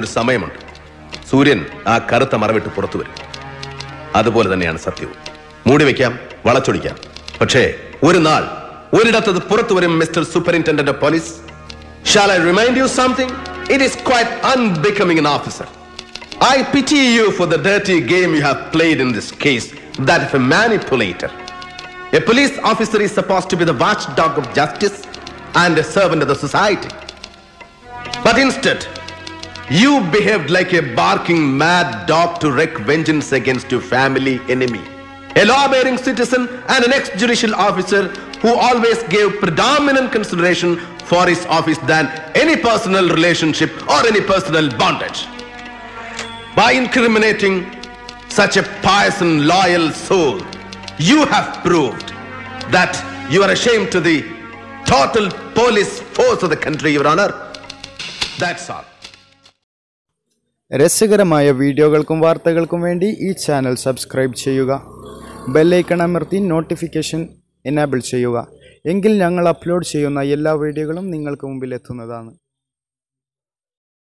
ഒരു സമയമുണ്ട്. സൂര്യൻ ആ കറുത്ത മറവിട്ട് പുറത്തു വരും. അതുപോലെ തന്നെയാണ് സത്യവും. മൂടി വെക്കാം, വളച്ചൊടിക്കാം. പക്ഷേ ഒരു നാൾ ഒരിടത്തത് പുറത്തു വരും. Mister superintendent of police, shall I remind you something? It is quite unbecoming an officer. I pity you for the dirty game you have played in this case, that of a manipulator. A police officer is supposed to be the watchdog of justice and a servant of the society. But instead, you behaved like a barking mad dog to wreak vengeance against your family enemy. A law-abiding citizen and an ex-judicial officer who always gave predominant consideration for his office than any personal relationship or any personal bondage. By incriminating such a pious and loyal soul, you have proved that you are ashamed to the total police force of the country, Your Honor. That's all. രസകരമായ വീഡിയോകൾക്കും വാർത്തകൾക്കും വേണ്ടി ഈ channel subscribe ചെയ്യുക. Bell icon അമർത്തി notification enable ചെയ്യുക. എങ്കിൽ ഞങ്ങൾ upload ചെയ്യുന്ന എല്ലാ വീഡിയോകളും നിങ്ങൾക്ക് മുമ്പിൽ എത്തുന്നതാണ്.